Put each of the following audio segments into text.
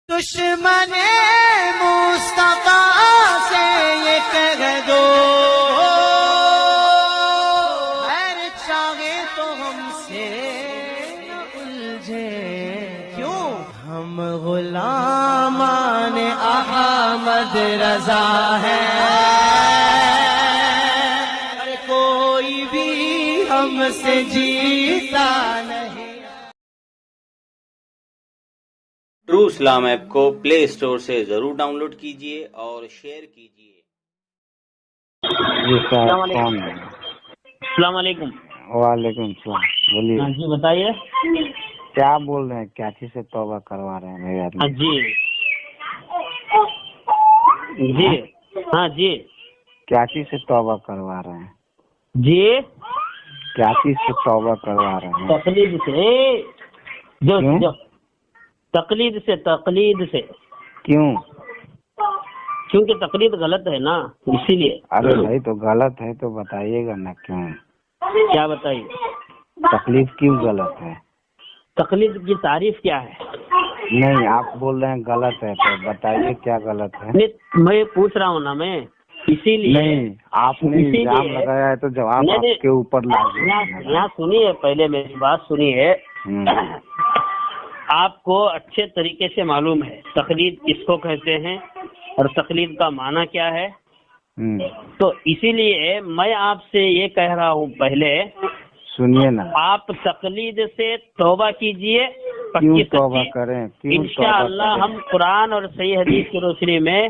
دشمن مصطفیٰ سے یہ کہہ دو خیر چاہے تو ہم سے نہ الجھے، کیوں ہم غلامان احمد رضا ہیں، اور کوئی بھی ہم سے جیتا نہیں۔ ٹرو اسلام ایپ کو پلے اسٹور سے ضرور ڈاؤن لوڈ کیجیے اور شیئر کیجیے۔ جی سر، السلام علیکم۔ کون ہے؟ السلام علیکم۔ وعلیکم السلام، بولیے۔ ہاں جی بتائیے۔ کیا بول رہے ہیں؟ کیا چیز سے توبہ کروا رہے ہیں میرے آدمی؟ جی جی ہاں جی کیا چیز سے توبہ کروا رہے ہیں؟ جی کیا چیز سے توبہ کروا رہے ہیں؟ تقلید سے، جو کیوں؟ جو تقلید سے کیوں؟ کیونکہ تقلید غلط ہے نا، اسی لیے۔ ارے بھائی تو غلط ہے تو بتائیے گا نا کیوں؟ کیا بتائیے؟ تکلیف کیوں غلط ہے؟ تقلید کی تعریف کیا ہے؟ نہیں، آپ بول رہے ہیں غلط ہے تو بتائیے کیا غلط ہے؟ میں پوچھ رہا ہوں نا، میں اسی لیے۔ نہیں، آپ نے الزام لگایا ہے تو جواب آپ کے اوپر لازم ہے۔ یہاں سنیے، پہلے میری بات سنیے۔ آپ کو اچھے طریقے سے معلوم ہے تقلید کس کو کہتے ہیں اور تقلید کا معنی کیا ہے، تو اسی لیے میں آپ سے یہ کہہ رہا ہوں، پہلے سنیے نا، آپ تقلید سے توبہ کیجئے، کیوں توبہ کریں؟ انشاءاللہ ہم قرآن اور صحیح حدیث کی روشنی میں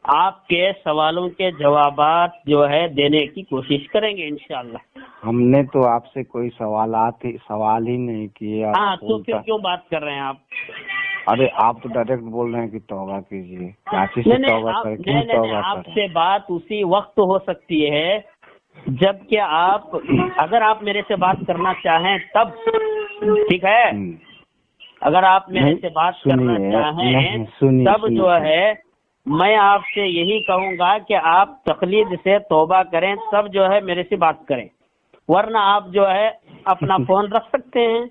آپ کے سوالوں کے جوابات جو ہے دینے کی کوشش کریں گے انشاءاللہ۔ ہم نے تو آپ سے کوئی سوال ہی نہیں کیے۔ ہاں تو پھر کیوں بات کر رہے ہیں آپ؟ ارے آپ تو ڈائریکٹ بول رہے ہیں کہ توبہ کیجیے، کیا چیز سے توبہ کریں؟ کیوں توبہ آپ کریں؟ سے بات اسی وقت ہو سکتی ہے جب کہ اگر آپ میرے سے بات کرنا چاہیں تب، ٹھیک ہے؟ اگر آپ میرے سے بات کرنا چاہیں تب جو ہے میں آپ سے یہی کہوں گا کہ آپ تقلید سے توبہ کریں، تب جو ہے میرے سے بات کریں، ورنہ آپ جو ہے اپنا فون رکھ سکتے ہیں۔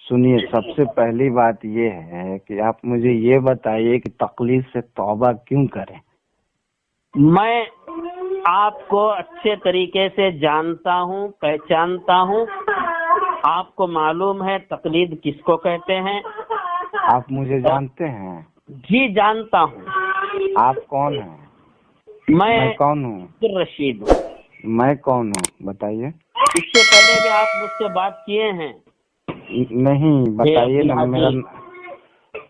سنیے، سب سے پہلی بات یہ ہے کہ آپ مجھے یہ بتائیے کہ تقلید سے توبہ کیوں کریں؟ میں آپ کو اچھے طریقے سے جانتا ہوں، پہچانتا ہوں، آپ کو معلوم ہے تقلید کس کو کہتے ہیں۔ آپ مجھے جانتے ہیں؟ جی جانتا ہوں۔ آپ کون ہیں؟ میں کون ہوں؟ رشید۔ میں کون ہوں بتائیے؟ اس سے پہلے بھی آپ مجھ سے بات کیے ہیں؟ نہیں، بتائیے نا میرا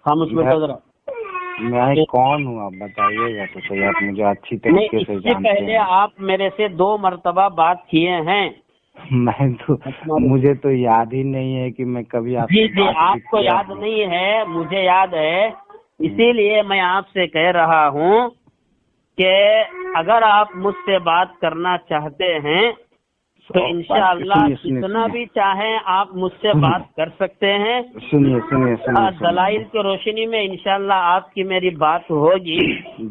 ہم اس میں میں کون ہوں آپ بتائیے گا تو صحیح، آپ مجھے اچھی طریقے سے جانتے ہیں۔ پہلے آپ میرے سے 2 مرتبہ بات کیے ہیں۔ میں تو مجھے تو یاد ہی نہیں ہے کہ میں کبھی آپ جی آپ کو یاد نہیں ہے، مجھے یاد ہے، اسی لیے میں آپ سے کہہ رہا ہوں کہ اگر آپ مجھ سے بات کرنا چاہتے ہیں تو انشاءاللہ جتنا بھی چاہیں آپ مجھ سے بات کر سکتے ہیں۔ سنیے دلائل کی روشنی میں انشاءاللہ آپ کی میری بات ہوگی،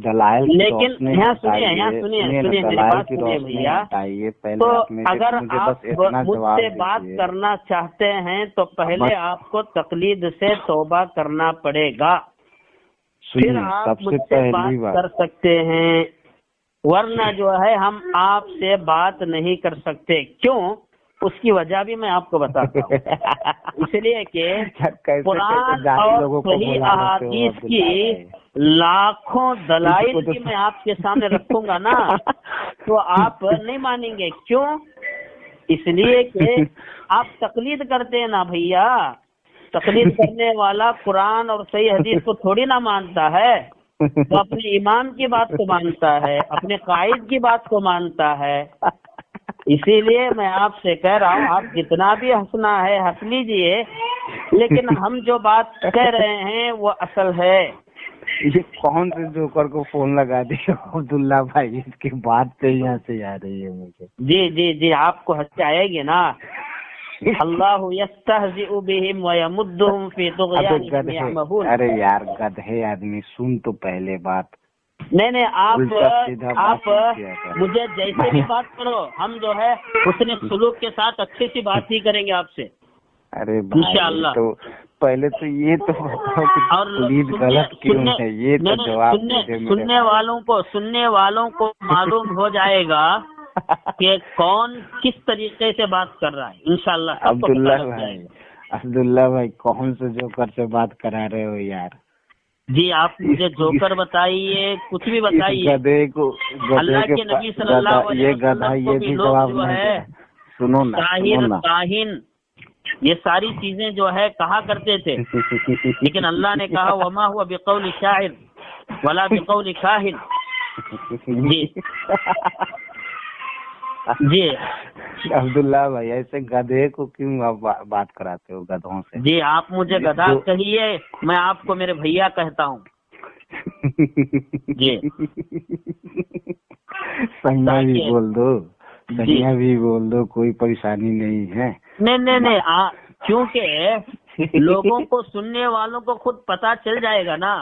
دلائل، لیکن یہاں سنیے میری بات سنیے بھیا۔ تو اگر آپ مجھ سے بات کرنا چاہتے ہیں تو پہلے آپ کو تقلید سے توبہ کرنا پڑے گا، پھر آپ مجھ سے بات کر سکتے ہیں، ورنہ جو ہے ہم آپ سے بات نہیں کر سکتے۔ کیوں؟ اس کی وجہ بھی میں آپ کو بتاتا ہوں۔ اس لیے کہ قرآن اور صحیح احادیث کی لاکھوں دلائل بھی میں آپ کے سامنے رکھوں گا نا تو آپ نہیں مانیں گے۔ کیوں؟ اس لیے کہ آپ تقلید کرتے ہیں نا بھیا، تقلید کرنے والا قرآن اور صحیح حدیث کو تھوڑی نہ مانتا ہے، تو اپنے امام کی بات کو مانتا ہے، اپنے قائد کی بات کو مانتا ہے۔ اسی لیے میں آپ سے کہہ رہا ہوں، آپ جتنا بھی ہنسنا ہے ہنس لیجئے، لیکن ہم جو بات کہہ رہے ہیں وہ اصل ہے۔ یہ کون سے جوکر کو فون لگا دیا عبداللہ بھائی؟ اس کی بات تو یہاں سے آ رہی ہے مجھے۔ جی آپ کو ہنسی آئے گی نا۔ اللہ یستہزئ بہم ویمدہم فی طغیانہم یعمہون۔ ارے یار گدھے آدمی، سن تو پہلے بات۔ نہیں آپ مجھے جیسے بھی بات کرو، ہم جو ہے حسن سلوک کے ساتھ اچھی سی بات ہی کریں گے آپ سے ارے انشاءاللہ۔ پہلے تو یہ تو بتاؤ کہ تقلید غلط کیوں ہے، یہ تو جواب دیجیے۔ سننے والوں کو معلوم ہو جائے گا کہ کون کس طریقے سے بات کر رہا ہے انشاءاللہ۔ عبداللہ بھائی کون سے جوکر سے بات کرا رہے ہو یار؟ جی آپ مجھے جوکر بتائیے، کچھ بھی بتائیے۔ گدھے کو اللہ کے نبی صلی اللہ علیہ وسلم کو بھی لوگ جو ہے ساحر کاہن یہ ساری چیزیں جو ہے کہا کرتے تھے، لیکن اللہ نے کہا وما هو بقول شاعر ولا بقول کاہن۔ جی جی عبداللہ بھائی ایسے گدھے کو کیوں آپ بات کراتے ہو گدھوں سے؟ جی آپ مجھے گدھا کہیے، میں آپ کو میرے بھیا کہتا ہوں۔ جی سنیا بھی بول دو، سنیا بھی بول دو، کوئی پریشانی نہیں ہے۔ نہیں کیونکہ لوگوں کو سننے والوں کو خود پتا چل جائے گا نا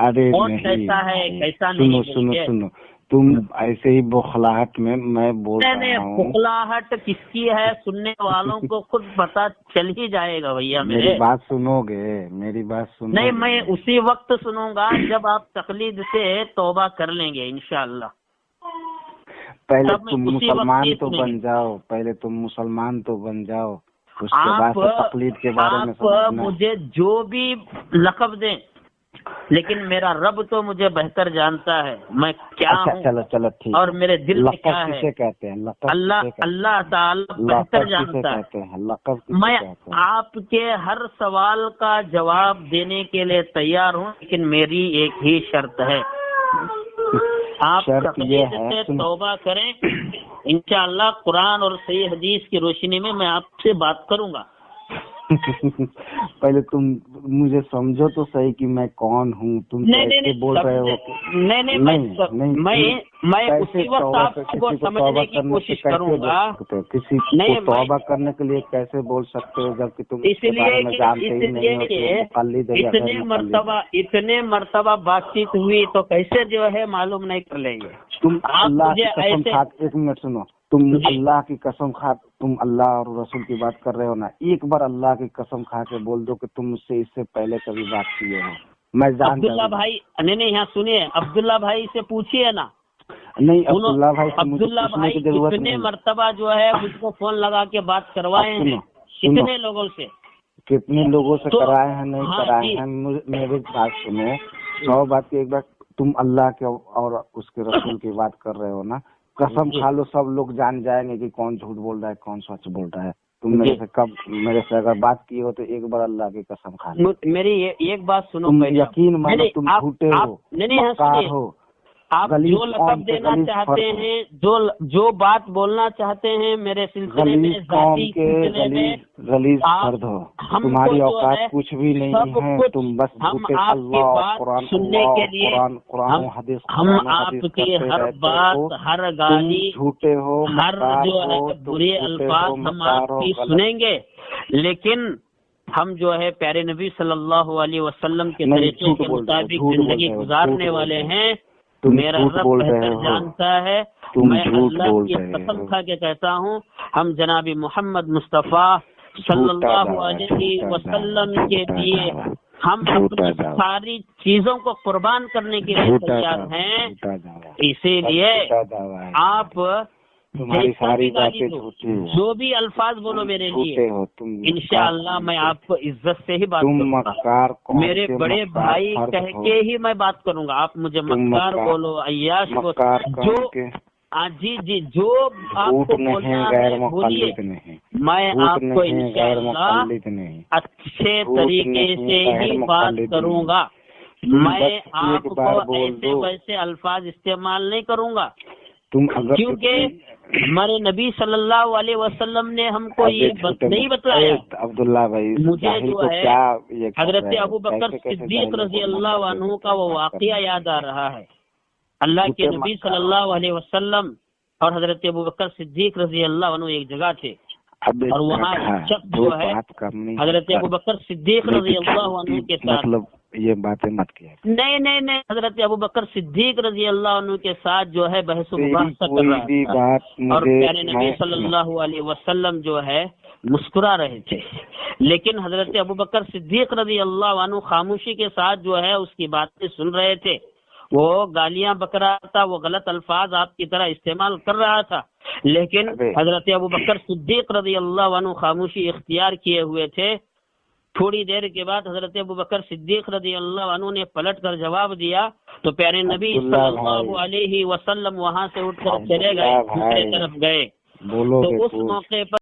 ارے کون کیسا ہے کیسا نہیں۔ سنو تم ایسے ہی بخلاہٹ میں بول رہا ہوں۔ بخلاہٹ کس کی ہے؟ سننے والوں کو خود پتا چل ہی جائے گا بھیا۔ میری بات سنو گے؟ میری بات سنو؟ نہیں میں اسی وقت سنوں گا جب آپ تقلید سے توبہ کر لیں گے انشاءاللہ۔ پہلے تم مسلمان تو بن جاؤ، پہلے تم مسلمان تو بن جاؤ، اس کے بعد تقلید کے بارے میں آپ مجھے جو بھی لقب دیں، لیکن میرا رب تو مجھے بہتر جانتا ہے میں کیا ہوں۔ چلو ٹھیک، اور میرے دل میں کیا ہے کسے کہتے ہیں؟ اللہ تعالی بہتر جانتا ہے۔ میں آپ کے ہر سوال کا جواب دینے کے لیے تیار ہوں، لیکن میری ایک ہی شرط ہے، آپ تقلید سے توبہ کریں۔ انشاءاللہ قرآن اور صحیح حدیث کی روشنی میں آپ سے بات کروں گا۔ پہلے تم مجھے سمجھو تو صحیح کہ میں کون ہوں، تم کیسے بول رہے ہو؟ میں اسی وقت آپ کو سمجھنے کی کوشش کروں گا۔ کسی کو توبہ کرنے کے لیے کیسے بول سکتے ہو جبکہ تم اس کے بارے میں جانتے ہی نہیں ہو؟ اتنے مرتبہ بات چیت ہوئی تو کیسے جو ہے معلوم نہیں کر لیں گے؟ تم اللہ کی قسم کھا، ایک منٹ سنو، تم اللہ کی قسم کھا، تم اللہ اور رسول کی بات کر رہے ہو نا، ایک بار اللہ کی قسم کھا کے بول دو کہ تم مجھ سے اس سے پہلے کبھی بات کیے ہو، میں جانتا ہوں۔ عبداللہ بھائی نہیں یہاں سنیے، عبداللہ بھائی سے پوچھیے نا۔ نہیں عبداللہ بھائی کتنے مرتبہ جو ہے مجھ کو فون لگا کے بات کروائے ہیں، کتنے لوگوں سے کرائے ہیں، نہیں کرائے ہیں؟ میری بات سنیں، 100 بات کی ایک بات، تم اللہ کے اور اس کے رسول کی بات کر رہے ہو نا، قسم کھا لو سب لوگ جان جائیں گے کہ کون جھوٹ بول رہا ہے کون سچ بول رہا ہے۔ تم میرے سے اگر بات کی ہو تو ایک بار اللہ کی قسم کھا لو۔ میری ایک بات سنو، تم یقین مانو تم جھوٹے ہو، مکار ہو، آپ جو لقب دینا چاہتے ہیں، جو بات بولنا چاہتے ہیں میرے سلسلے میں، غلیظ فرد ہو، تمہاری اوقات کچھ بھی نہیں ہے، تم بس جھوٹے اللہ قرآن قرآن حدیث، ہم آپ کی ہر بات، ہر گالی، جھوٹے ہو، ہر جو ہے برے الفاظ ہم آپ کی سنیں گے، لیکن ہم جو ہے پیارے نبی صلی اللہ علیہ وسلم کے طریقے کے مطابق زندگی گزارنے والے ہیں۔ میرا رب بہتر جانتا ہے، میں اللہ کی قسم کھا کے کہتا ہوں، ہم جناب محمد مصطفیٰ صلی اللہ علیہ وسلم کے لیے ہم اپنی ساری چیزوں کو قربان کرنے کے لیے تیار ہیں۔ اسی لیے آپ تمہاری ساری باتیں جو بھی الفاظ بولو میرے لیے، انشاءاللہ میں آپ کو عزت سے ہی بات کروں گا، میرے بڑے بھائی کہہ کے ہی میں بات کروں گا۔ آپ مجھے مکار بولو، عیاش بولو، جی جو آپ کو بولنا ہے بولیے، میں آپ کو انشاءاللہ اچھے طریقے سے ہی بات کروں گا، میں آپ کو ایسے ویسے الفاظ استعمال نہیں کروں گا، کیونکہ ہمارے نبی صلی اللہ علیہ وسلم نے ہم کو یہ نہیں بتلایا۔ عبداللہ بھائی مجھے جو ہے حضرت ابوبکر صدیق رضی اللہ عنہ کا وہ واقعہ یاد آ رہا ہے۔ اللہ کے نبی صلی اللہ علیہ وسلم اور حضرت ابوبکر صدیق رضی اللہ عنہ ایک جگہ تھے، اور وہاں شخص جو ہے حضرت ابوبکر صدیق رضی اللہ عنہ کے ساتھ مطلب یہ باتیں مت کیا. نہیں حضرت ابوبکر صدیق رضی اللہ عنہ کے ساتھ جو ہے بحث و مباحثہ کر رہا تھا اور پیارے نبی صلی اللہ علیہ وسلم جو ہے مسکرا رہے تھے، لیکن حضرت ابوبکر صدیق رضی اللہ عنہ خاموشی کے ساتھ جو ہے اس کی باتیں سن رہے تھے. وہ گالیاں بک رہا تھا، وہ غلط الفاظ آپ کی طرح استعمال کر رہا تھا، لیکن حضرت ابوبکر صدیق رضی اللہ عنہ خاموشی اختیار کیے ہوئے تھے. تھوڑی دیر کے بعد حضرت ابوبکر صدیق رضی اللہ عنہ نے پلٹ کر جواب دیا تو پیارے نبی صلی اللہ علیہ وسلم وہاں سے اٹھ کر چلے گئے، دوسرے طرف گئے. تو اس موقع پر